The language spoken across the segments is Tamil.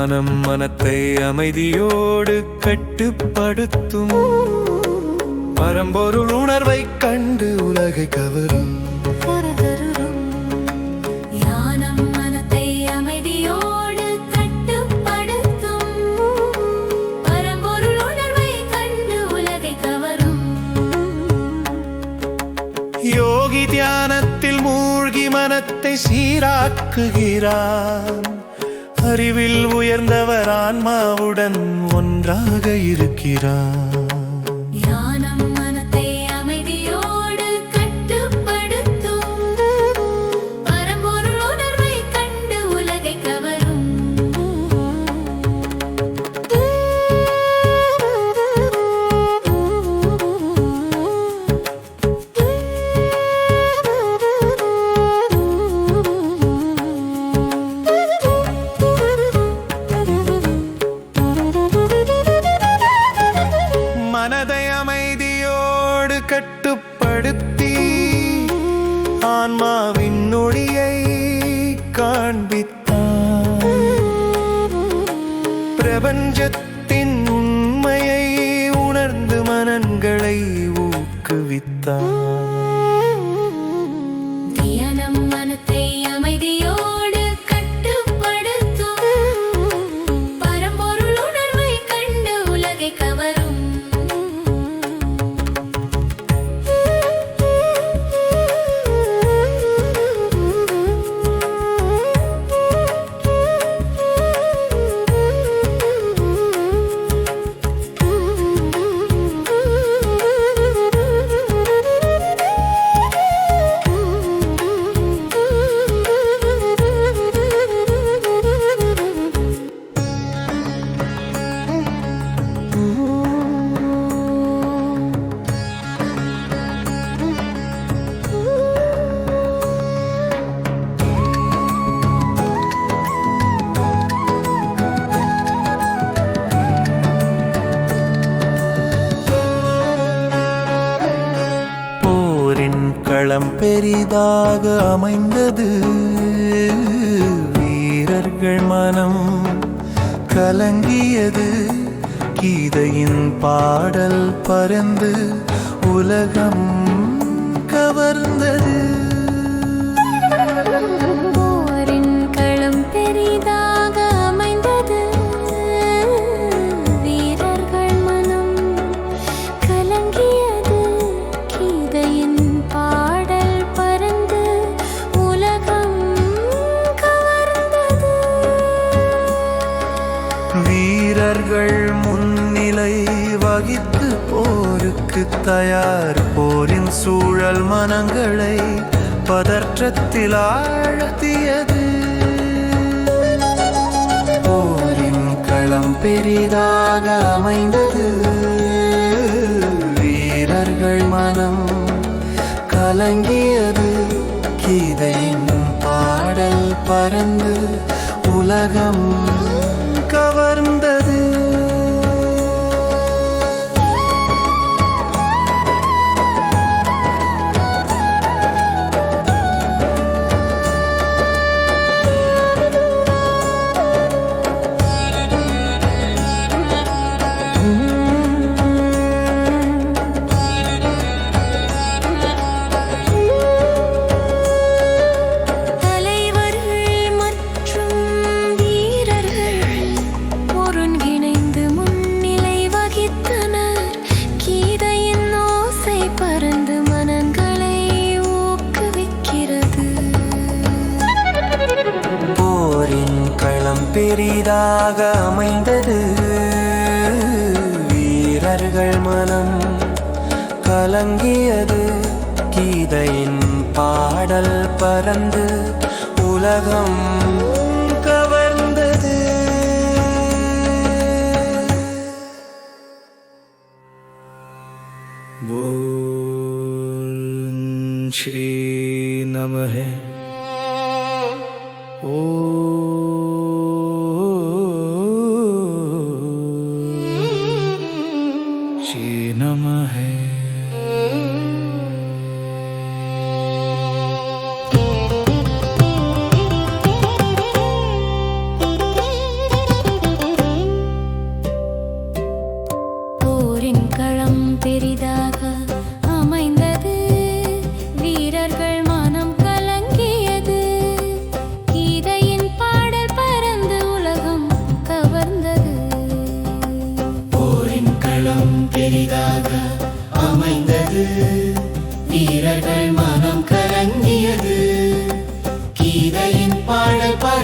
ஞானம் மனத்தை அமைதியோடு கட்டுப்படுத்தும். பரம்பொருள் உணர்வை கண்டு உலகை கவரும். ஞானம் மனத்தை அமைதியோடு கட்டுப்படுத்தும். பரம்பொருள் உணர்வை கண்டு உலகை கவரும். யோகி தியானத்தில் மூழ்கி மனத்தை சீராக்குகிறான். அறிவில் உயர்ந்தவர் ஆன்மாவுடன் ஒன்றாக இருக்கிறார். ஞானம் மனத்தை அமைதியோடு கட்டுப்படுத்தும். பரம்பொருள் உணர்வை கண்டு உலகை கவரும். மனதை அமைதியோடு கட்டுப்படுத்தி ஆன்மாவின் ஒளியை காண்பித்தார். பிரபஞ்சத்தின் உண்மையை உணர்ந்து மனங்களை ஊக்குவித்தார். தியானம் மனத்தை அமைதியோடு கட்டுப்படுத்தும். பரம்பொருள் உணர்வை கண்டு உலகை கவரும். களம் பெரிதாக அமைந்தது. வீரர்கள் மனம் கலங்கியது. கீதையின் பாடல் பறந்து உலகம் கவர்ந்தது. போரின் களம் பெரிதாக அமைந்தது. வீரர்கள் மனம் கலங்கியது. கீதையின் பாடல் பறந்து உலகம் கவர்ந்தது. வீரர்கள் முன்னிலை வகித்து போருக்கு தயார். போரின் சூழல் மனங்களை பதற்றத்தில் ஆழ்த்தியது. போரின் களம் பெரிதாக அமைந்தது. வீரர்கள் மனம் கலங்கியது. கீதையின் பாடல் பறந்து உலகம் கவர்ந்தது. பெரிதாக அமைந்தது. வீரர்கள் மனம் கலங்கியது. கீதையின் பாடல் பறந்து உலகம் கவர்ந்தது. ஓம் ஸ்ரீ நமः. नमः।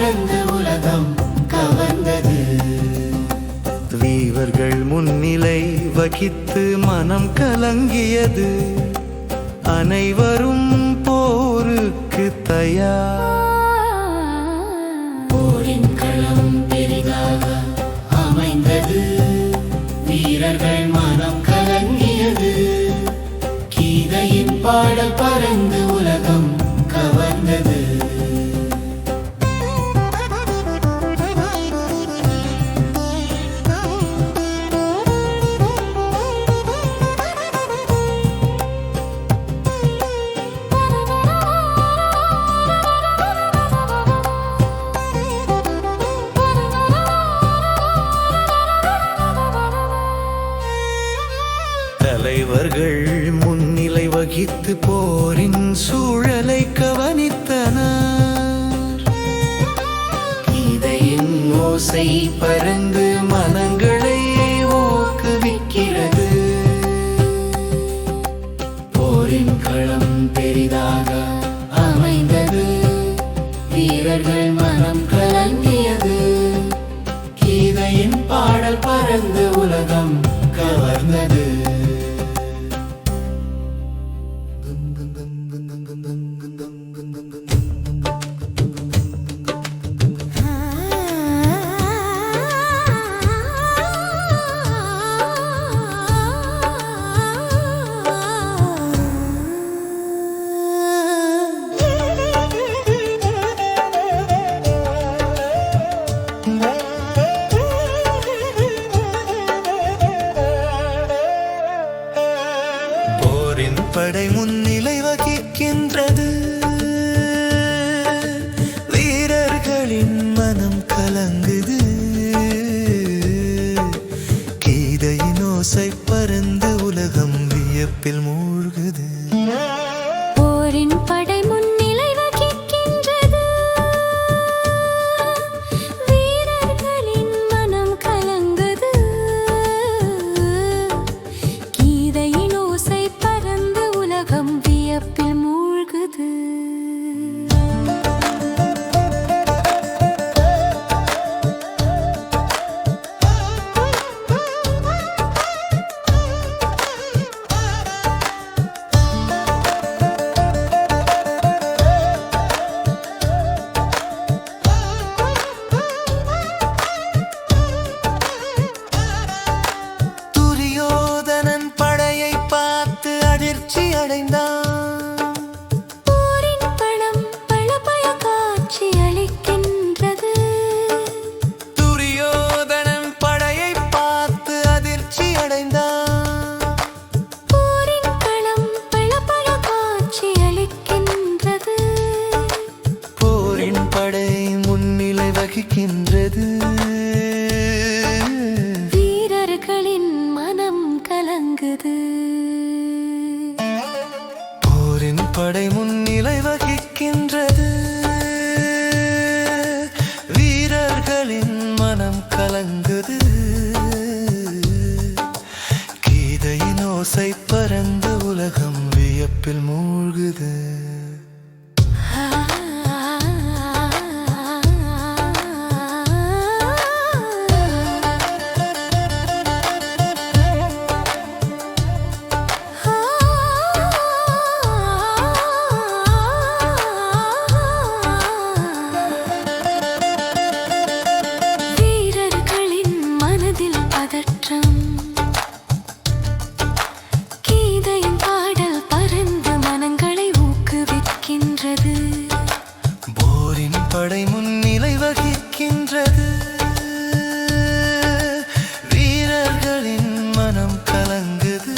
பறந்து உலகம் கவர்ந்தது. வீரர்கள் முன்னிலை வகித்து மனம் கலங்கியது. அனைவரும் போருக்கு தயார். போரின் களம் பெரிதாக அமைந்தது. வீரர்கள் மனம் கலங்கியது. கீதையின் பாடல் பறந்து உலகம் கவர்ந்தது. தலைவர்கள் முன்னிலை வகித்து போரின் சூழலை கவனித்தனர். கீதையின் ஓசை பறந்து மனங்களை ஊக்குவிக்கிறது. போரின் களம் பெரிதாக அமைந்தது. வீரர்கள் மனம் கலங்கியது. கீதையின் பாடல் பறந்து உலகம் கவர்ந்தது. போரின் படை முன்னிலை வகிக்கின்றது. வீரர்களின் மனம் கலங்குது. கீதையின் ஓசை பறந்து உலகம் வியப்பில் மூழ்குது. போரின் படை முன்னிலை வகிக்கின்றது. வீரர்களின் மனம் கலங்குது. கீதையின் ஓசை பறந்து உலகம் வியப்பில் மூழ்குது. துரியோதனன் படையை பார்த்து அதிர்ச்சி அடைந்தான். போரின் பணம் பளபள காட்சி அளிக்கின்றது. துரியோதனன் படையை பார்த்து அதிர்ச்சி அடைந்தான். போரின் களம் பளபள காட்சி அளிக்கின்றது. போரின் படை முன்னிலை வகிக்கின்றது. வீரர்களின் மனம் கலங்குது. போரின் படை முன்னிலை வகிக்கின்றது. வீரர்களின் மனம் கலங்குது. கீதையின் ஓசை பறந்து உலகம் வியப்பில் மூழ்குது. வீரர்களின் மனதில் பதற்றம். கீதையின் பாடல் பறந்து மனங்களை ஊக்குவிக்கின்றது. போரின் படை முன்னிலை வகிக்கின்றது. வீரர்களின் மனம் கலங்குது.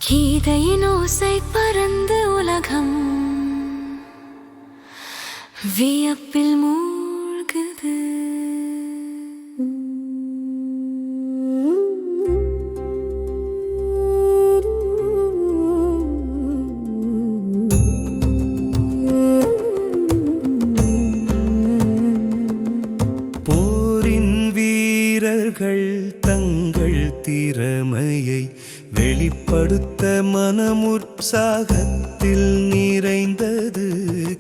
கீதையின் ஓசை பறந்து உலகம் வியப்பில் மூழ்குது. போரின் வீரர்கள் தங்கள் திறமையை வெளிப்படுத்த மனம் உற்சாகத்தில் நிறைந்தது.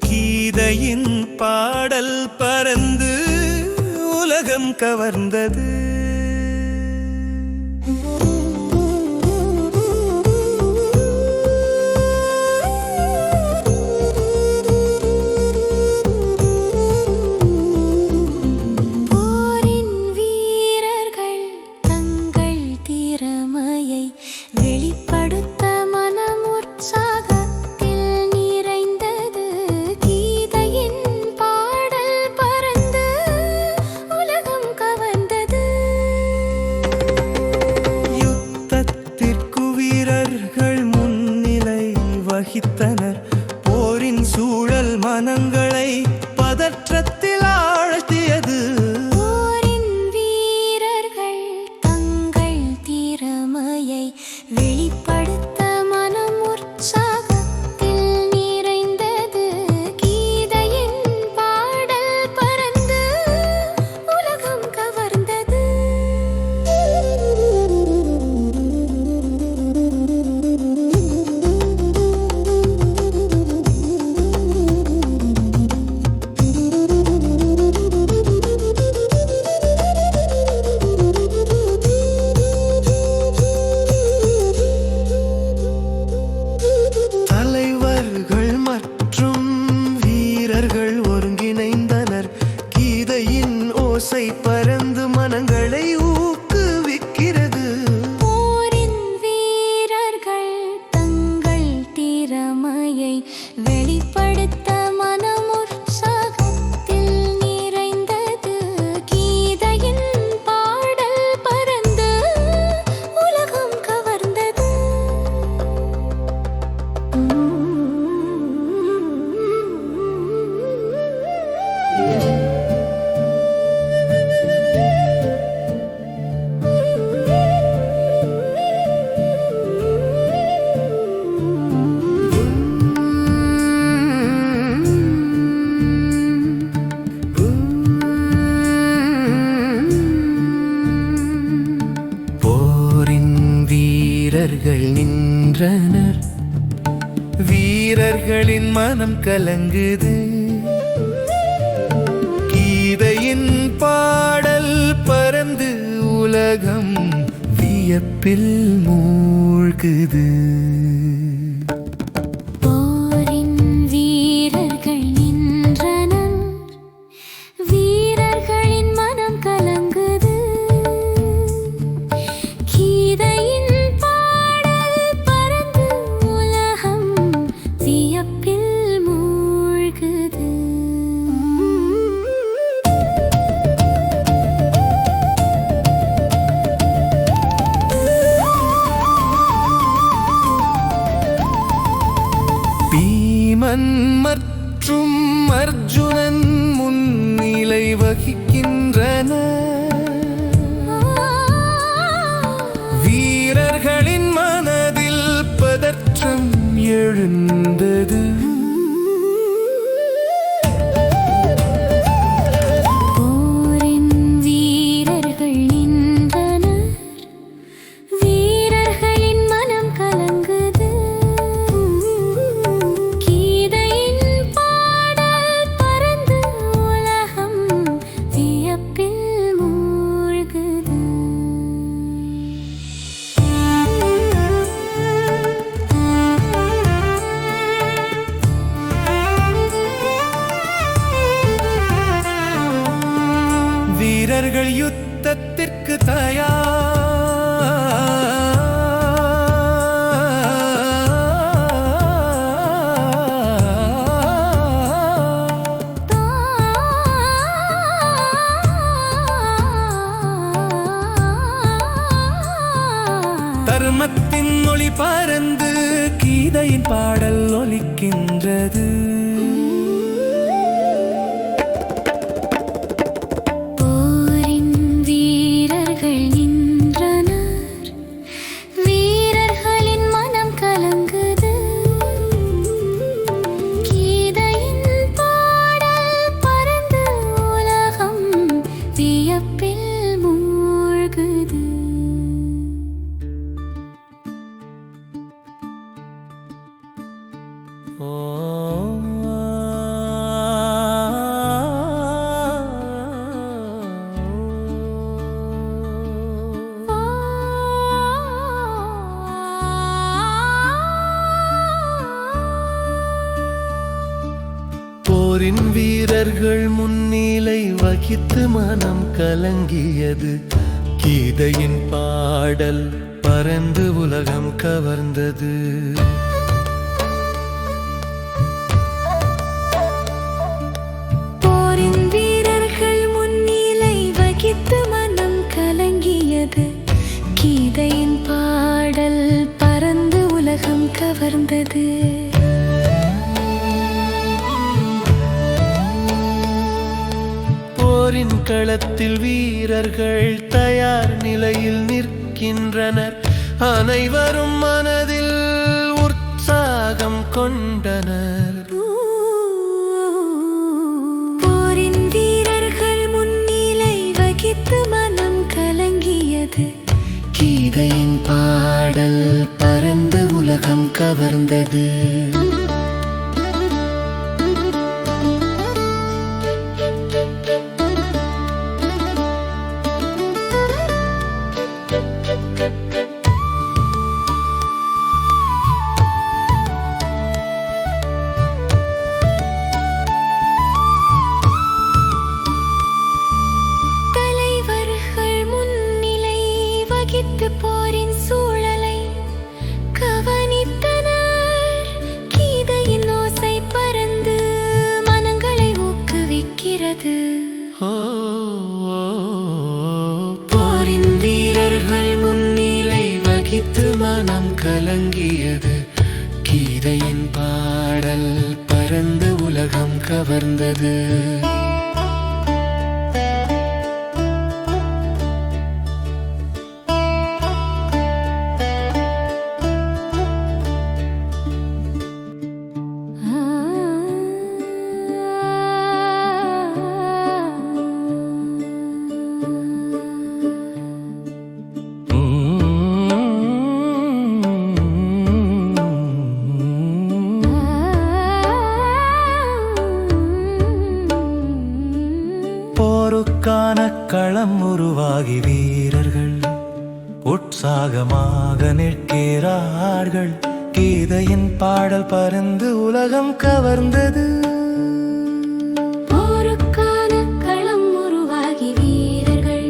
கீதையின் பாடல் பறந்து உலகம் கவர்ந்தது. போரின் வீரர்கள் தங்கள் திறமையை வெளிப்படுத்த மனம் உற்சாகத்தில் நிறைந்தது. கீதையின் பாடல் பறந்து உலகம் கவர்ந்தது. யுத்தத்திற்கு வீரர்கள் முன்னிலை வகித்தனர். போரின் சூழல் மனங்களை பதற்றத்தில் ஆழ்த்தியது. போரின் வீரர்கள் தங்கள் திறமையை வெளிப்படுத்த மனம் உற்சாகத்தில் நிறைந்தது. கீதையின் பாடல் பறந்து உலகம் கவர்ந்தது. தலைவர்கள் மற்றும் வீரர்கள் ஒருங்கிணைந்தனர். கீதையின் ஓசை பறந்து மனங்களை ஊக்குவிக்கிறது. போரின் வீரர்கள் தங்கள் திறமையை வெளிப்படுத்த மனம் உற்சாகத்தில் நிறைந்தது. கீதையின் பாடல் பறந்து உலகம் கவர்ந்தது. போரின் வீரர்கள் நின்றனர். வீரர்களின் மனம் கலங்குது. கீதையின் பாடல் பறந்து உலகம் வியப்பில் மூழ்குது. போரின் வீரர்கள் நின்றனர். வீரர்களின் மனம் கலங்குது. கீதையின் பாடல் பறந்து உலகம் வியப்பில் மூழ்குது. பீமன் மற்றும் அர்ஜுனன் முன்னிலை வகிக்கின்றனர். வீரர்களின் மனதில் பதற்றம் எழுந்தது. போரின் வீரர்கள் நின்றனர். வீரர்களின் மனம் கலங்குது. கீதையின் பாடல் பறந்து உலகம் வியப்பில் மூழ்குது. வீரர்கள் யுத்தத்திற்கு தர்மத்தின் ஒளி பறந்து கீதையின் பாடல் ஒலிக்கின்றது. போரின் வீரர்கள் நின்றனர். வீரர்களின் மனம் கலங்குது. கீதையின் பாடல் பறந்து உலகம் வியப்பில் மூழ்குது. வீரர்கள் முன்னிலை வகித்து மனம் கலங்கியது கீதையின் பாடல் பறந்து உலகம் கவர்ந்தது போரின் வீரர்கள் முன்னிலை வகித்து மனம் கலங்கியது கீதையின் பாடல் பறந்து உலகம் கவர்ந்தது போரின் களத்தில் வீரர்கள் தயார் நிலையில் நிற்கின்றனர் அனைவரும் மனதில் உற்சாகம் கொண்டனர் போரின் வீரர்கள் முன்னிலை வகித்து மனம் கலங்கியது கீதையின் பாடல் பறந்து உலகம் கவர்ந்தது தலைவர்கள் முன்னிலை வகித்து போரின் சூழலை கவனித்தனர் கீதையின் ஓசை பறந்து மனங்களை ஊக்குவிக்கிறது போரின் வீரர்கள் முன்னிலை வகித்து மனம் கலங்கியது கீதையின் பாடல் பறந்து உலகம் கவர்ந்தது போருக்கான களம் உருவாகி வீரர்கள் உற்சாகமாக நிற்கிறார்கள் கீதையின் பாடல் பறந்து உலகம் கவர்ந்தது போருக்கான களம் உருவாகி வீரர்கள்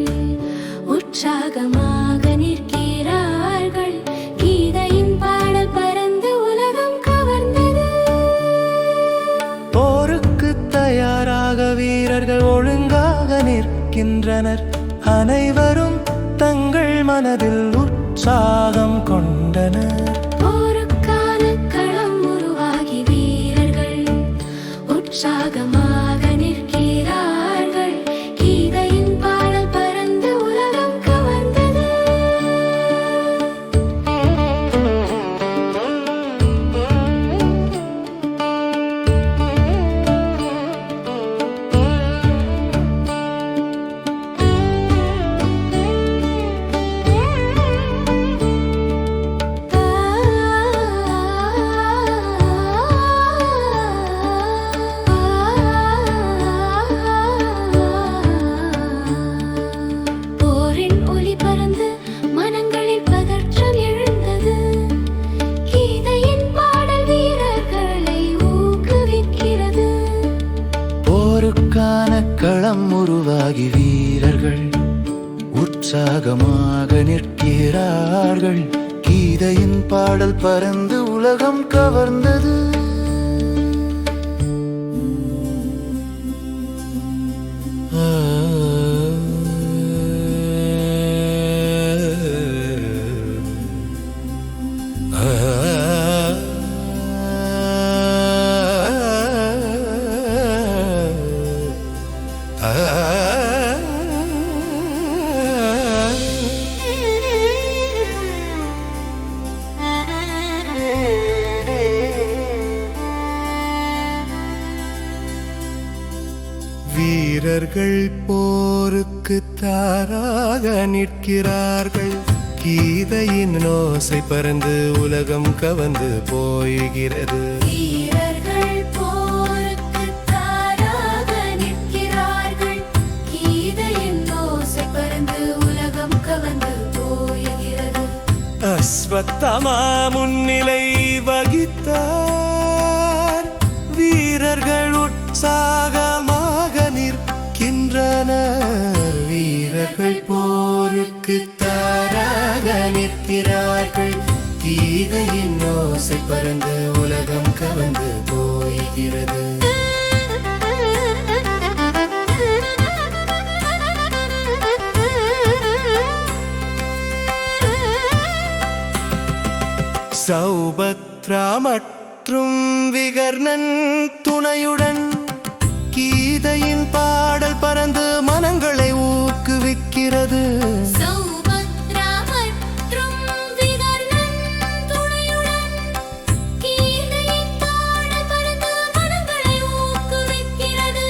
உற்சாகமாக நிற்கிறார்கள் கீதையின் பாடல் பறந்து உலகம் கவர்ந்தது போருக்கு தயாராக வீரர்கள் ஒழுங்காக நிற்கின்றனர் அனைவரும் தங்கள் மனதில் உற்சாகம் கொண்டனர் போருக்கான களம் உருவாகி வீரர்கள் உற்சாகமாக நிற்கிறார்கள் கீதையின் பாடல் பறந்து உலகம் கவர்ந்தது போரின் ஒலி பறந்து மனங்களில் பதற்றம் எழுந்தது கீதையின் பாடல் வீரர்களை ஊக்குவிக்கிறது போருக்கான களம் உருவாகி வீரர்கள் உற்சாகமாக நிற்கிறார்கள் கீதையின் பாடல் பறந்து உலகம் கவர்ந்தது வீரர்கள் போருக்கு தாராக நிற்கிறார்கள் கீதையின் ஓசை பறந்து உலகம் கவர்ந்து போய்கிறது வீரர்கள் போருக்கு தயாராக நிற்கிறார்கள் கீதையின் ஓசை பறந்து உலகம் கவர்ந்து போகிறது அஸ்வத்தமா முன்னிலை வகித்தார் வீரர்கள் உற்சாகமாக நிற்கின்றனர். வீரர்கள் போருக்கு தயாராக நிற்கிறார்கள். கீதையின் ஓசை பறந்து உலகம் கவர்ந்து போகிறது. சௌபத்ரா மற்றும் விகர்ணன் துணையுடன் கீதையின் பாடல் பறந்து மனங்களை ஊக்குவிக்கிறது. சௌபத்ரா மற்றும் விகர்ணன் துணையுடன் கீதையின் பாடல் பறந்து மனங்களை ஊக்குவிக்கிறது.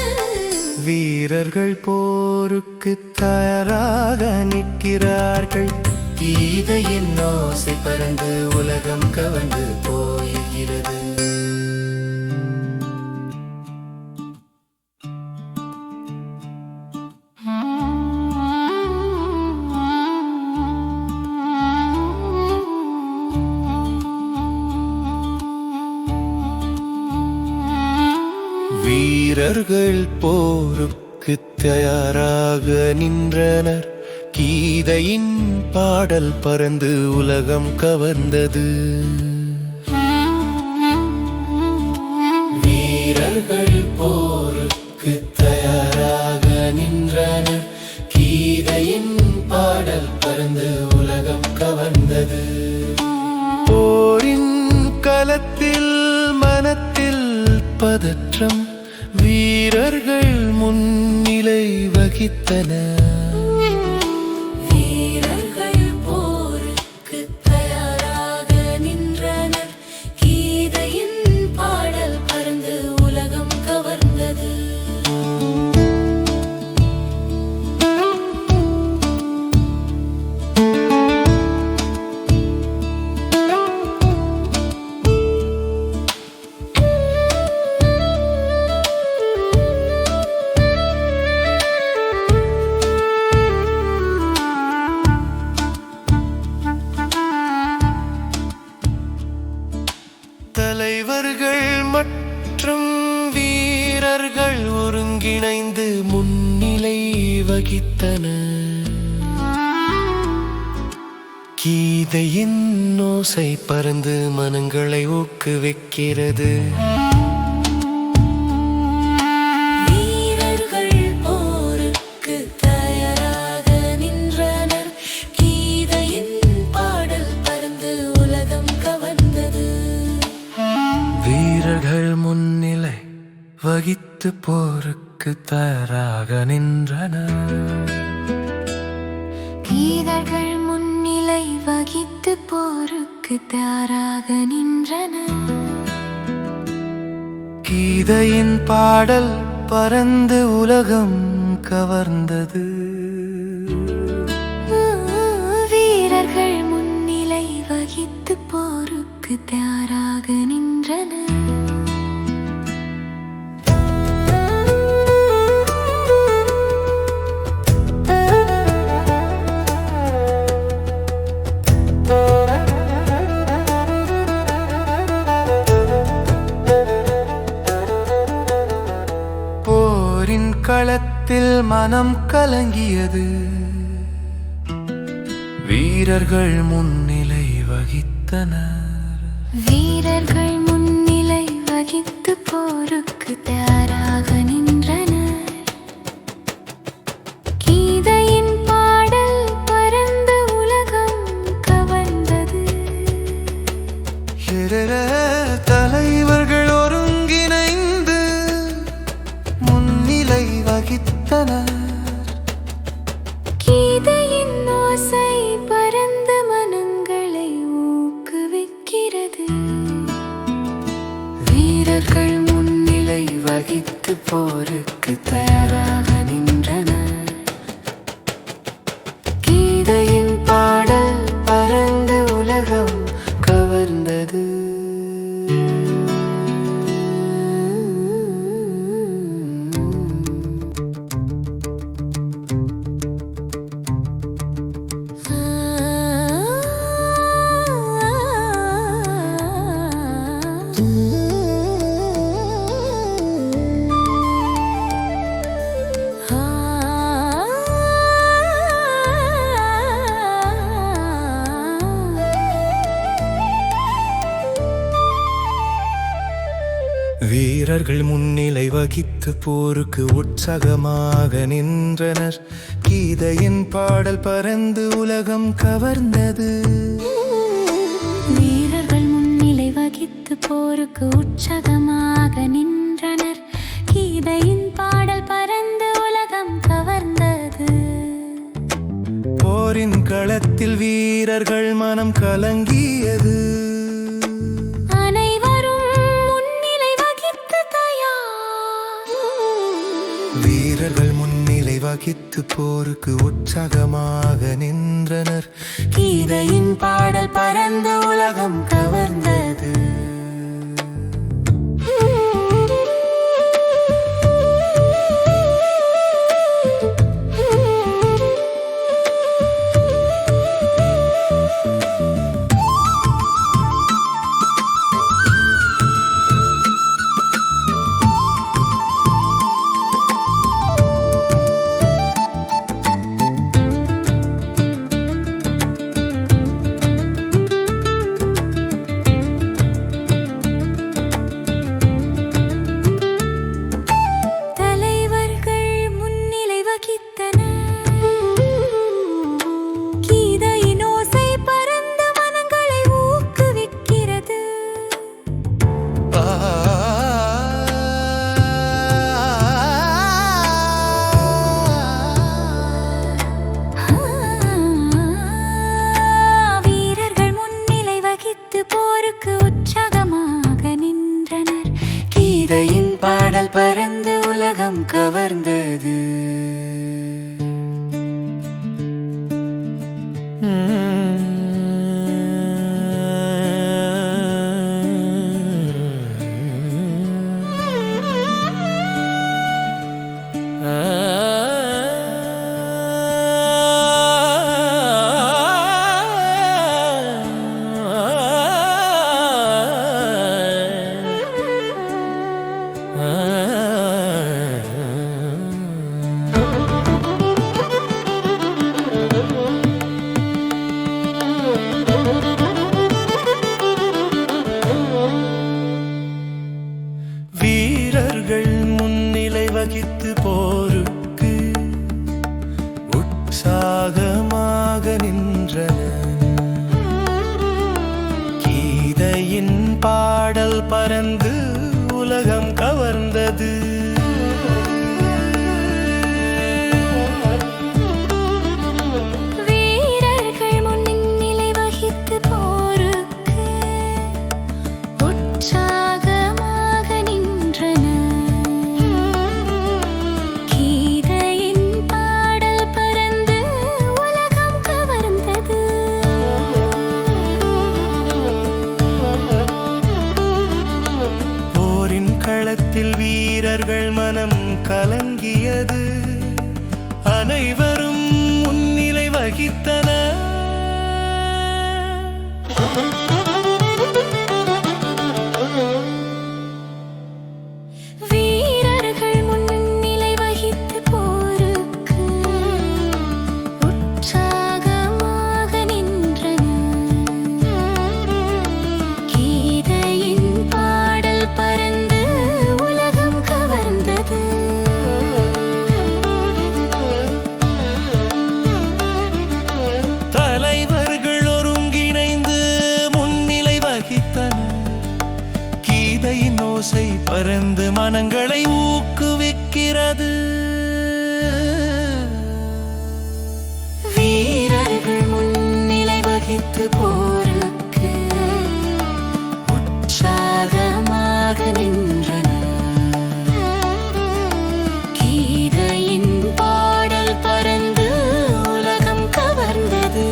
வீரர்கள் போருக்கு தயாராக நிற்கிறார்கள். கீதையின் ஓசை பறந்து உலகம் கவர்ந்து போகிறது. வீரர்கள் போருக்கு தயாராக நின்றனர். கீதையின் பாடல் பறந்து உலகம் கவர்ந்தது. வீரர்கள் போருக்கு தயாராக நின்றனர். கீதையின் பாடல் பறந்து உலகம் கவர்ந்தது. போரின் களத்தில் மனத்தில் பதற்றம். வீரர்கள் முன்னிலை வகித்தனர். வீரர்கள் போருக்கு தயாராக நின்றனர். கீதையின் பாடல் பறந்து உலகம் கவர்ந்தது. தலைவர்கள் மற்றும் வீரர்கள் ஒருங்கிணைந்து முன்னிலை வகித்தனர். கீதையின் ஓசை பறந்து மனங்களை ஊக்குவிக்கிறது. வீரர்கள் போருக்கு தயாராக நின்றனர். கீதையின் பாடல் பறந்து உலகம் கவர்ந்தது. வீரர்கள் முன்னிலை வகித்து போருக்கு தயாராக நின்றனர். வீரர்கள் முன்னிலை வகித்து போருக்கு தயாராக நின்றனர். கீதையின் பாடல் பறந்து உலகம் கவர்ந்தது. வீரர்கள் முன்னிலை வகித்து போருக்கு தயாராக நின்றனர். போரின் களத்தில் மனம் கலங்கியது. வீரர்கள் முன்னிலை வகித்தனர். வீரர்கள் முன்னிலை வகித்து போருக்கு தயாராக நின்றனர். கீதையின் பாடல் பறந்து உலகம் கவர்ந்தது. தலைவர்கள் ஒருங்கிணைந்து முன்னிலை வகித்தனர். கீதையின் ஓசை பறந்து மனங்களை ஊக்குவிக்கிறது. வீரர்கள் முன்னிலை வகித்து போருக்கு தயாராக நின்றனர். கீதையின் பாடல் பறந்து உலகம் கவர்ந்தது. வீரர்கள் முன்னிலை வகித்து போருக்கு உற்சாகமாக நின்றனர். கீதையின் பாடல் பறந்து உலகம் கவர்ந்தது. வீரர்கள் முன்னிலை வகித்து போருக்கு உற்சாகமாக நின்றனர். கீதையின் பாடல் பறந்து உலகம் கவர்ந்தது. போரின் களத்தில் வீரர்கள் மனம் கலங்கியது. வீரர்கள் முன்னிலை வகித்து போருக்கு உற்சாகமாக நின்றனர். கீதையின் பாடல் பறந்து உலகம் கவர்ந்தது. கீதையின் பாடல் பறந்து உலகம் கவர்ந்தது. வீரர்கள் முன்னிலை வகித்து போருக்கு உற்சாகமாக நின்றனர். கீதையின் பாடல் பறந்து உலகம் கவர்ந்தது. வீரர்கள் முன்னிலை வகித்து போருக்கு உற்சாகமாக கீதையின் பாடல் பறந்து உலகம் கவர்ந்தது. போரின் களத்தில் வீரர்கள் மனம் கலங்கியது. அனைவரும் முன்னிலை வகித்தனர். வீரர்கள் முன்னிலை வகித்து போருக்கு உற்சாகமாக நின்றனர். கீதையின் பாடல் பறந்து உலகம் கவர்ந்தது. தலைவர்கள் ஒருங்கிணைந்து முன்னிலை வகித்தனர். கீதையின் ஓசை பறந்து மனங்களை ஊக்குவிக்கிறது. வீரர்கள் முன்னிலை வகித்து போருக்கு உற்சாகமாக நின்றனர். கீதையின் பாடல் பறந்து உலகம் கவர்ந்தது.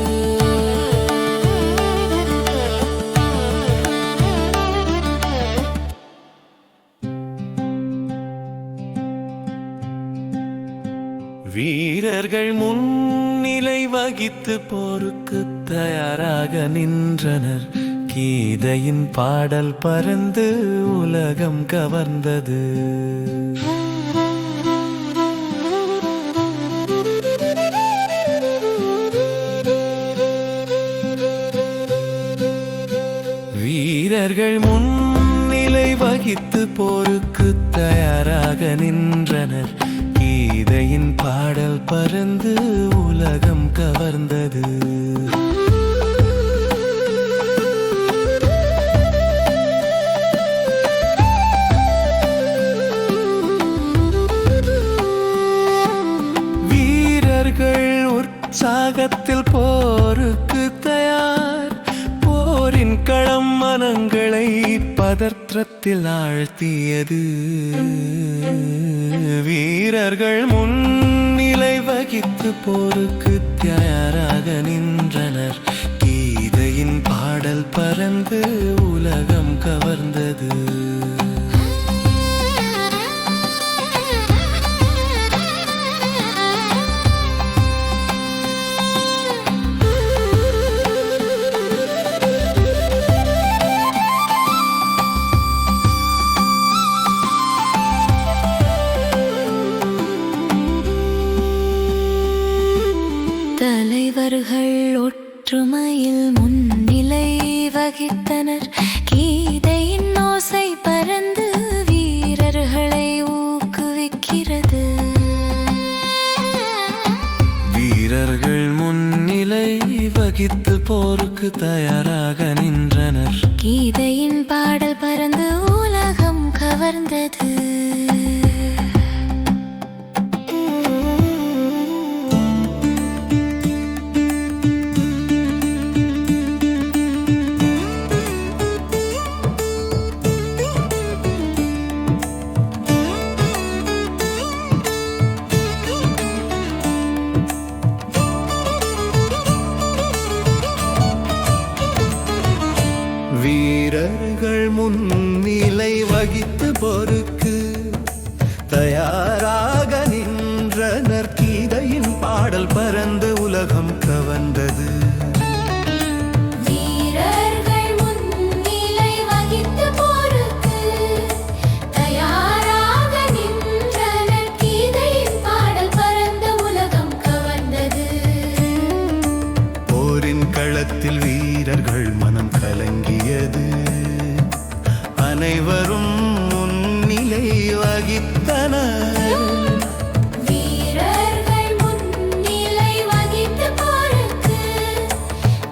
வீரர்கள் முன்னிலை வகித்து போருக்கு தயாராக நின்றனர். கீதையின் பாடல் பறந்து உலகம் கவர்ந்தது. வீரர்கள் முன்னிலை வகித்து போருக்கு தயாராக நின்றனர். கீதையின் பாடல் பறந்து உலகம் கவர்ந்தது. வீரர்கள் உற்சாகத்தில் போருக்கு தயார். போரின் களம் மனங்களை பதற்றத்தில் ஆழ்த்தியது. வீரர்கள் முன்னிலை வகித்து போருக்கு தயாராக நின்றனர். கீதையின் பாடல் பறந்து உலகம் கவர்ந்தது. தலைவர்கள் ஒற்றுமையில் முன்னிலை வகித்தனர். கீதையின் ஓசை பறந்து வீரர்களை ஊக்குவிக்கிறது. வீரர்கள் முன்னிலை வகித்து போருக்கு தயாராக நின்றனர். கீதையின் பாடல் பறந்து உலகம் கவர்ந்தது. வீரர்கள் முன்னிலை வகித்து போருக்கு தயாராக நின்றனர். கீதையின் பாடல் பறந்து உலகம் கவர்ந்தது. வீரர்கள் முன்னிலை வகித்து போருக்கு தயாராக நின்றனர். கீதையின் பாடல் பறந்து உலகம் கவர்ந்தது. போரின் களத்தில் வீரர்கள் மனம் கலங்கியது. அனைவரும் முன்னிலை வகித்தனர். வீரர்கள் முன்னிலை வகித்து போருக்கு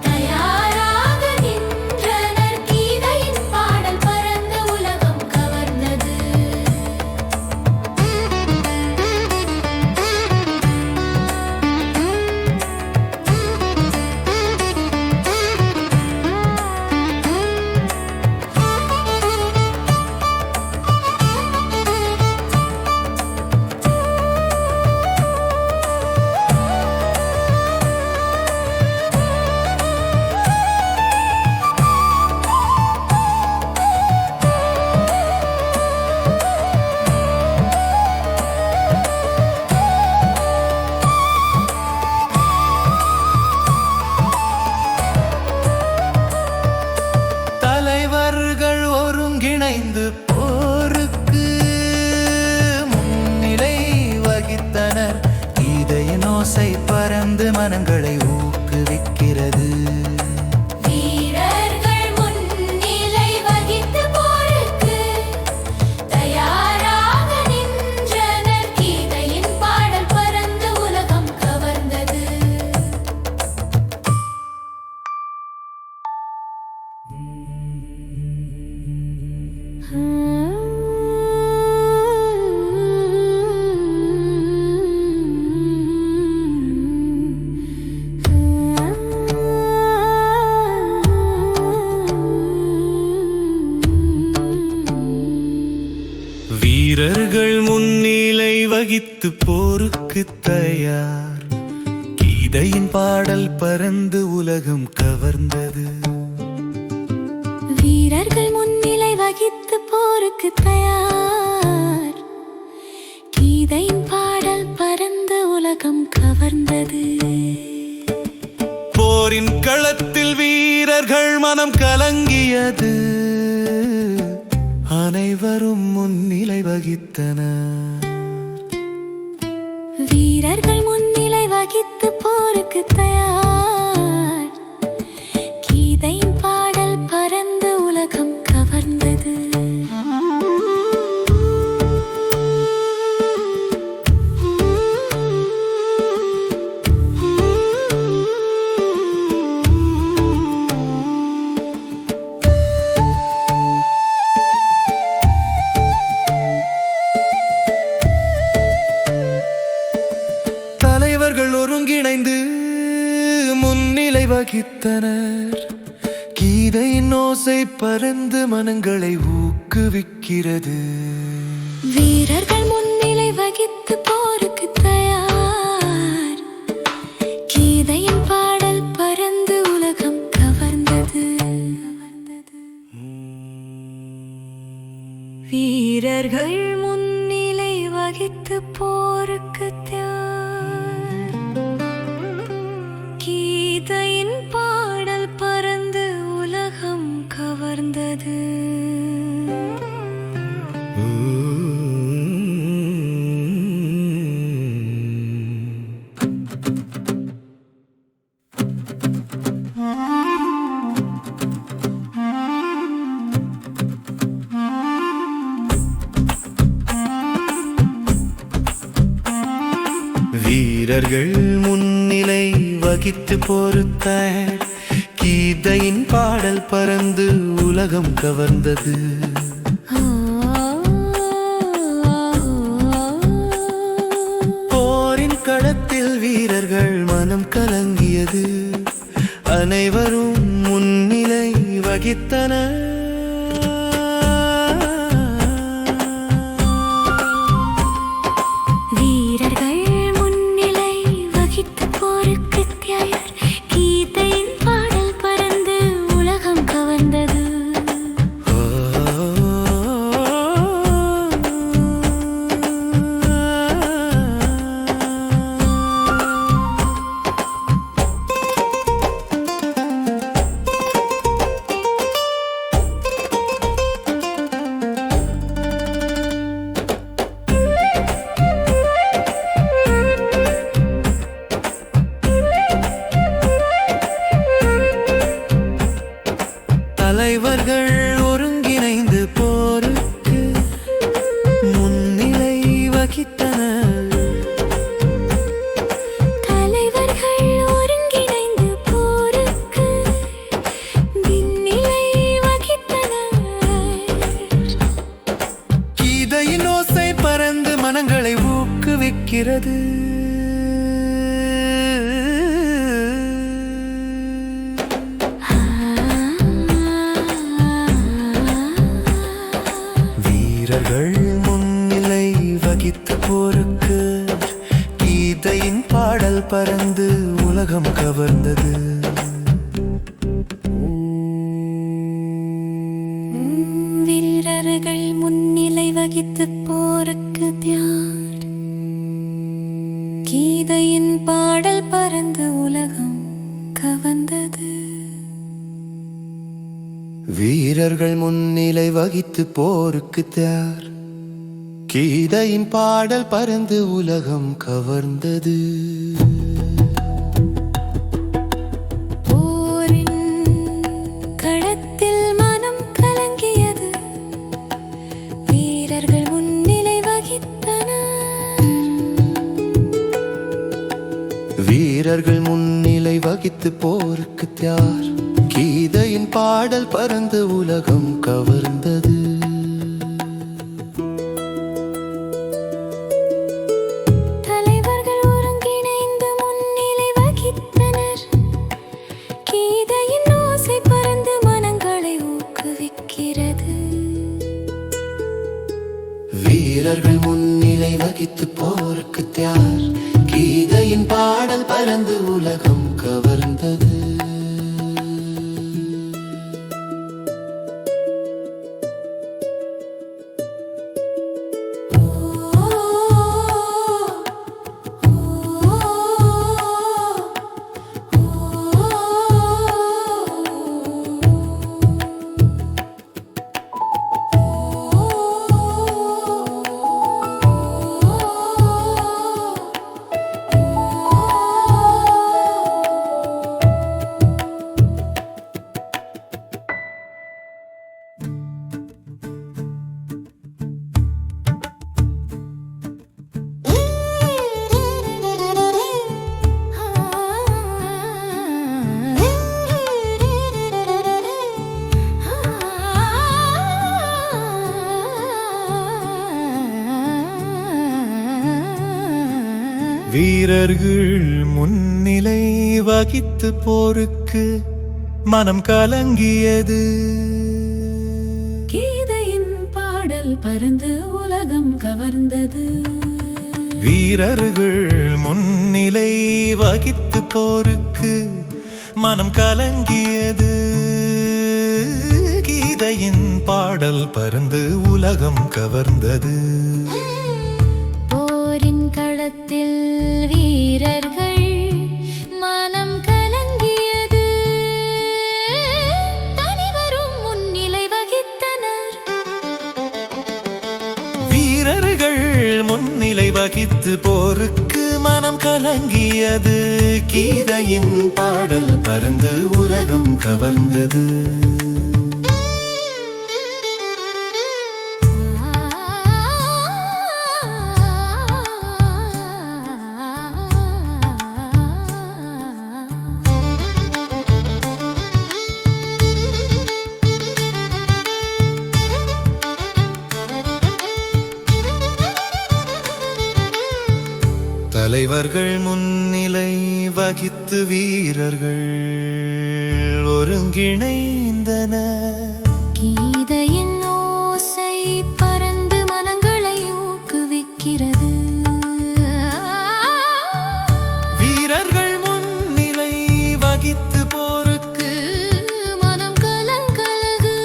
தயாராக நின்றனர். கீதையின் பாடல் பறந்து உலகம் கவர்ந்தது. தலைவர்கள் ஒருங்கிணைந்து போருக்கு முன்னிலை வகித்தனர். கீதையின் ஓசை பறந்து மனங்களை ஊக்குவிக்கிறது. வீரர்கள் முன்னிலை வகித்து போருக்கு தயாராக நின்றனர். கீதையின் பாடல் பறந்து உலகம் கவர்ந்தது. வீரர்கள் முன்னிலை வகித்து போருக்கு தயார். கீதையின் பாடல் பறந்து உலகம் கவர்ந்தது. வீரர்கள் முன்னிலை வகித்து போருக்கு தயார். கீதையின் பாடல் பறந்து உலகம் கவர்ந்தது. போரின் களத்தில் வீரர்கள் மனம் கலங்கியது. அனைவரும் முன்னிலை வகித்தனர். வீரர்கள் முன்னிலை வகித்து போருக்கு தயார். கீதையின் பாடல் பறந்து உலகம் கவர்ந்தது. ஒருங்கிணைந்து முன்னிலை வகித்தனர். கீதையின் ஓசை பறந்து மனங்களை ஊக்குவிக்கிறது. வீரர்கள் முன்னிலை வகித்து போருக்கு தயார். கீதையின் பாடல் பறந்து உலகம் கவர்ந்தது. வீரர்கள் முன்னிலை வகித்து போருக்கு தயார். கீதையின் பாடல் பறந்து உலகம் கவர்ந்தது. வீரர்கள் முன்னிலை வகித்து போருத்தார். கீதையின் பாடல் பறந்து உலகம் கவர்ந்தது. போரின் களத்தில் வீரர்கள் மனம் கலங்கியது. அனைவரும் முன்னிலை வகித்தனர். தலைவர்கள் ஒருங்கிணைந்து போருக்கு முன்னிலை வகித்தனர். தலைவர்கள் ஒருங்கிணைந்து போருக்கு முன்னிலை வகித்தனர். கீதையின் ஓசை பறந்து மனங்களை ஊக்குவிக்கிறது. வீரர்கள் முன்னிலை வகித்து போருக்கு கீதையின் பாடல் பறந்து உலகம் கவர்ந்தது. வீரர்கள் முன்னிலை வகித்து போருக்கு தயார். கீதையின் பாடல் பறந்து உலகம் கவர்ந்தது. வீரர்கள் முன்னிலை வகித்து போருக்கு தயார். கீதையின் பாடல் பறந்து உலகம் கவர்ந்தது. போரின் களத்தில் மனம் கலங்கியது. வீரர்கள் முன்னிலை வகித்தனர். வீரர்கள் முன்னிலை வகித்து போருக்கு தயார். கீதையின் பாடல் பறந்து உலகம் கவர்ந்தது. தலைவர்கள் ஒருங்கிணைந்து முன்னிலை வகித்தனர். கீதையின் ஓசை பறந்து மனங்களை ஊக்குவிக்கிறது. வீரர்கள் முன்னிலை வகித்து போருக்கு தயார். கீதையின் பாடல் பறந்து உலகம் கவர்ந்தது. வீரர்கள் முன்னிலை வகித்து போருக்கு மனம் கலங்கியது. கீதையின் பாடல் பறந்து உலகம் கவர்ந்தது. வீரர்கள் முன்னிலை வகித்து போருக்கு மனம் கலங்கியது. கீதையின் பாடல் பறந்து உலகம் கவர்ந்தது. போரின் களத்தில் வீரர்கள் மனம் கலங்கியது. தனிவரும் முன்னிலை வகித்தனர். வீரர்கள் முன்னிலை வகித்து போருக்கு மனம் கலங்கியது. கீதையின் பாடல் பறந்து உலகம் கவர்ந்தது. தலைவர்கள் முன்னிலை வகித்து வீரர்கள் ஒருங்கிணைந்தனர். கீதையின் ஓசை பறந்து மனங்களை ஊக்குவிக்கிறது. வீரர்கள் முன்னிலை வகித்து போருக்கு மனம் கலங்கலகு.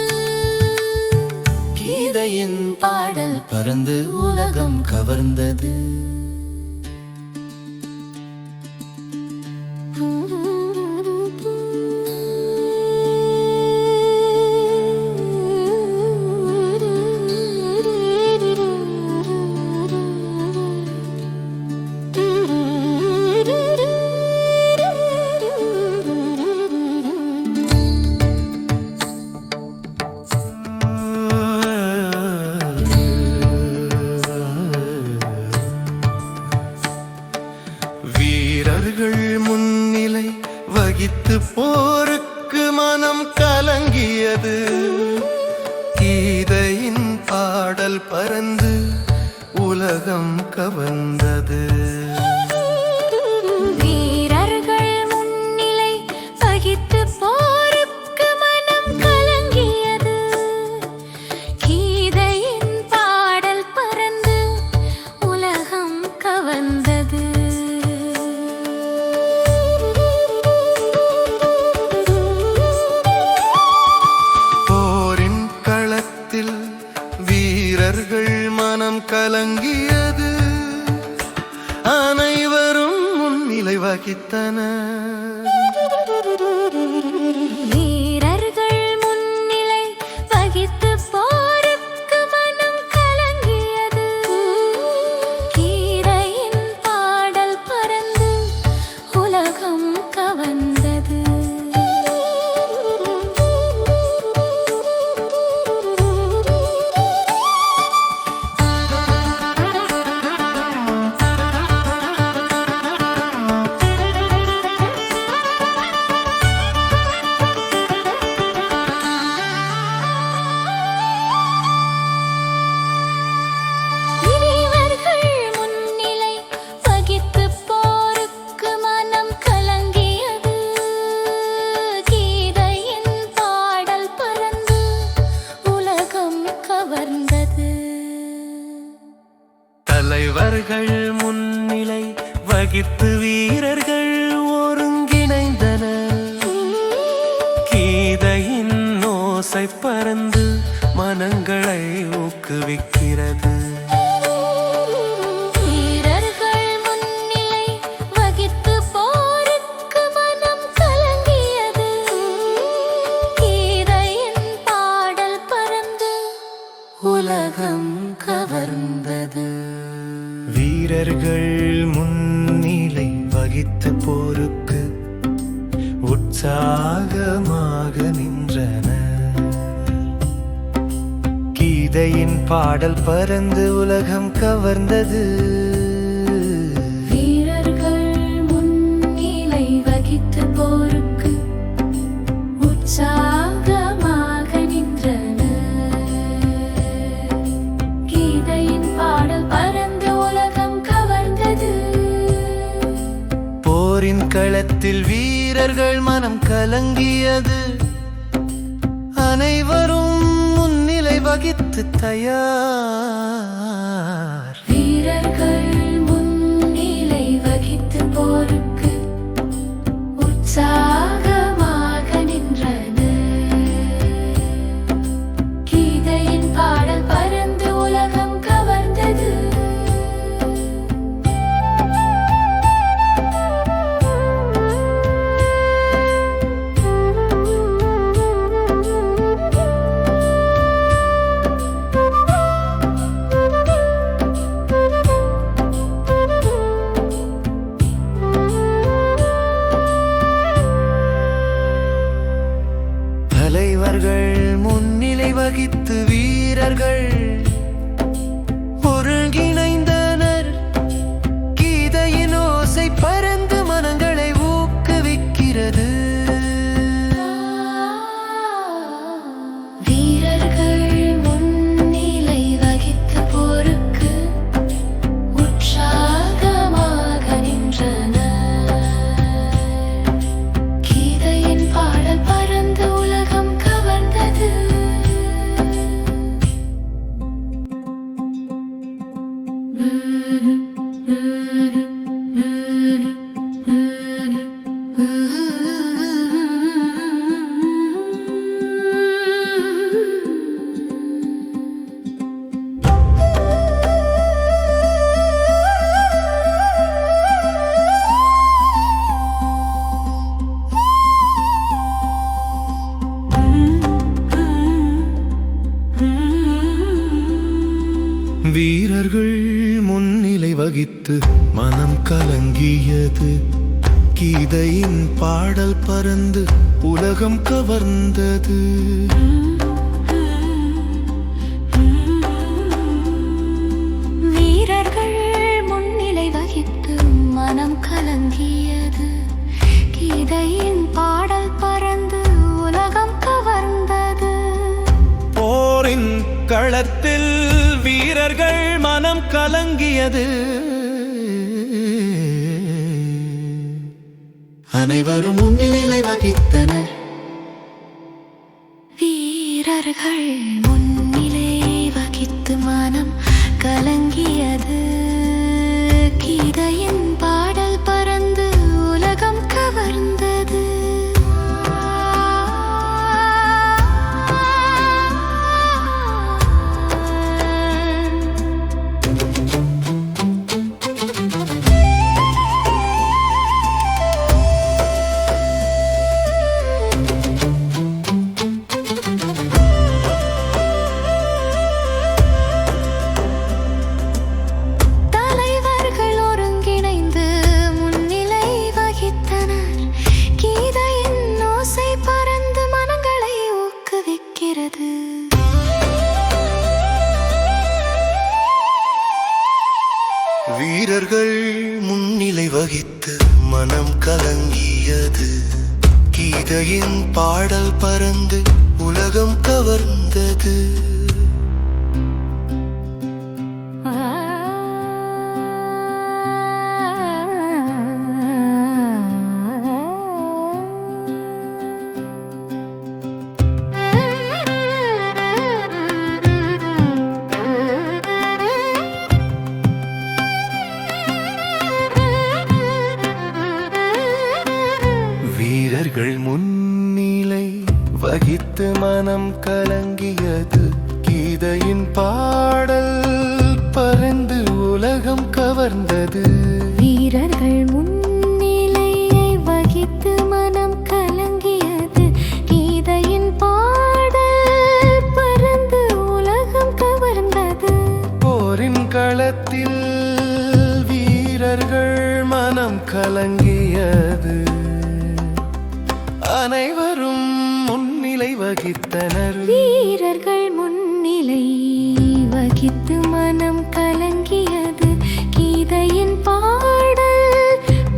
கீதையின் பாடல் பறந்து உலகம் கவர்ந்தது. வீரர்கள் முன்னிலை வகித்து போருக்கு மனம் கலங்கியது. கீதையின் பாடல் பறந்து உலகம் கவர்ந்தது. வீரர்கள் முன்னிலை வகித்து போருக்கு மனம் கலங்கியது. கீதையின் பாடல் பறந்து உலகம் கவர்ந்தது. போரின் களத்தில் வீரர்கள் மனம் கலங்கியது. அனைவரும் முன்னிலை வகித்தனர். வீரர்கள் முன்னிலை வகித்து போருக்கு மனம் கலங்கியது. கீதையின் பாடல் பறந்து உலகம் கவர்ந்தது. தலைவர்கள் முன்னிலை வகித்து வீரர்கள் ஒருங்கிணைந்தனர். கீதையின் ஓசை பறந்து மனங்களை ஊக்குவிக்கிறது. வீரர்கள் முன்னிலை வகித்து போருக்கு மனம் கலங்கியது. கீதையின் பாடல் பறந்து உலகம் கவர்ந்தது. வீரர்கள் முன்னிலை வகித்து போருக்கு உற்சாகமாக நின்றனர். கீதையின் பாடல் பறந்து உலகம் கவர்ந்தது. வீரர்கள் முன்னிலை வகித்து போருக்கு உற்சாகமாக நின்றனர். கீதையின் பாடல் பறந்து உலகம் கவர்ந்தது. போரின் களத்தில் வீரர்கள் மனம் கலங்கியது. அனைவரும் முன்னிலை வகித்து தயார். வீரர்கள் முன்னிலை வகித்து போருக்கு உற்சாகமாக நின்றனர். கீதையின் பாடல் பறந்து உலகம் கவர்ந்தது. தலைவர்கள் முன்னிலை வகித்து வீரர்கள் ஒருங்கிணைந்தனர். கீதையின் ஓசை பறந்து மனங்களை ஊக்குவிக்கிறது. வீரர்கள் முன்னிலை வகித்து போருக்கு உற்சாகமாக நின்றனர். கீதையின் பாடல் பறந்து உலகம் கவர்ந்தது. வீரர்கள் முன்னிலை வகித்து மனம் கலங்கியது. கீதையின் பாடல் பறந்து உலகம் கவர்ந்தது. வீரர்கள் முன்னிலை வகித்து மனம் கலங்கியது. கீதையின் பாடல் பறந்து உலகம் கவர்ந்தது. போரின் களத்தில் வீரர்கள் மனம் கலங்கியது. அனைவரும் முன்னிலை வகித்தனர். வீரர்கள் முன்னிலை வகித்து மனம் கலங்கியது. கீதையின் பாடல் பறந்து உலகம் கவர்ந்தது. தலைவர்கள் ஒருங்கிணைந்து முன்னிலை வகித்தனர். கீதையின் ஓசை பறந்து மனங்களை ஊக்குவிக்கிறது. வீரர்கள் முன்னிலை வகித்து மனம் கலங்கியது. கீதையின் பாடல் பறந்து உலகம் கவர்ந்தது. வீரர்கள் முன்னிலை வகித்து மனம் கலங்கியது. கீதையின் பாடல் பறந்து உலகம் கவர்ந்தது. வீரர்கள் முன்னிலையை வகித்து மனம் கலங்கியது. கீதையின் பாடல் பறந்து உலகம் கவர்ந்தது. போரின் களத்தில் வீரர்கள் மனம் கலங்கியது. அனைவரும் முன்னிலை வகித்தனர். வீரர்கள் முன்னிலை வகித்து மனம் கலங்கியது. கீதையின் பாடல்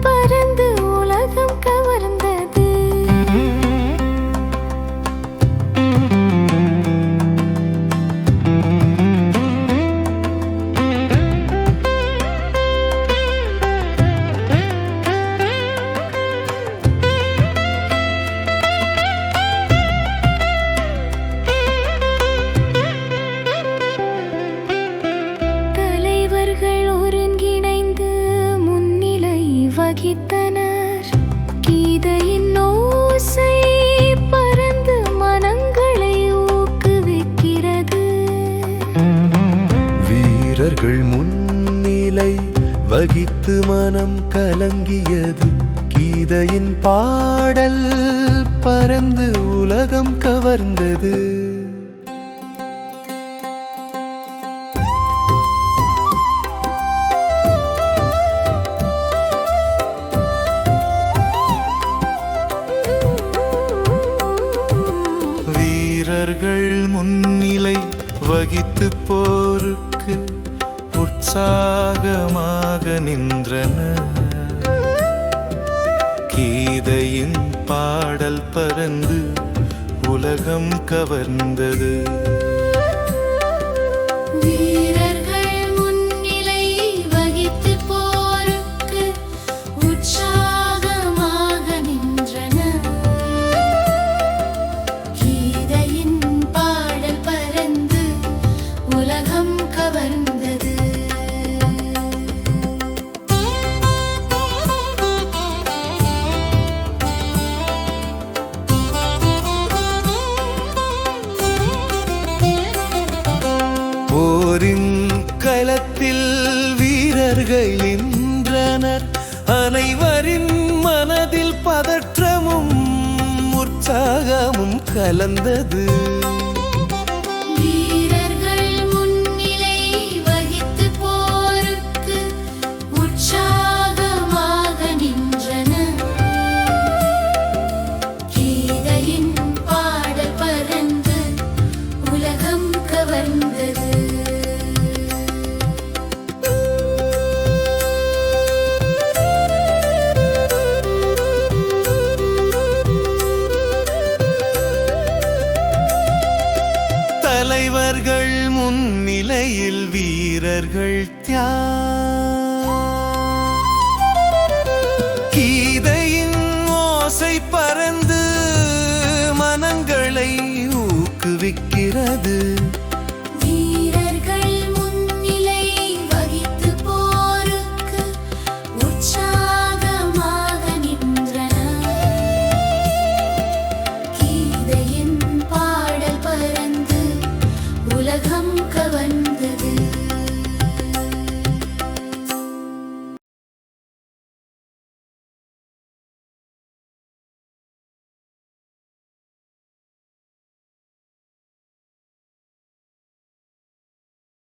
பறந்து உலகம் கவர்ந்தது. வகித்தனர். கீதையின் ஓசை பரந்து மனங்களை ஊக்குவிக்கிறது. வீரர்கள் முன்னிலை வகித்து மனம் கலங்கியது. கீதையின் பாடல் பரந்து உலகம் கவர்ந்தது. வீரர்கள் முன்னிலை வகித்து போருக்கு உற்சாகமாக நின்றனர். கீதையின் பாடல் பரந்து உலகம் கவர்ந்தது. வீரர்கள் முன்னிலை வகித்து போருக்கு உற்சாகமாக நின்றனர். கீதையின் பாடல் பரந்து உலகம் கவர்ந்தது. போரின் களத்தில் வீரர்கள் நின்றனர். அனைவரின் மனதில் பதற்றமும் உற்சாகமும் கலந்தது. வீரர்கள் முன்னிலை வகித்து போருக்கு உற்சாகமாக நின்றனர். கீதையின் பாடல் பரந்து உலகம் கவர்ந்தது. தலைவர்கள் முன்னிலையில் வீரர்கள் தியாகம்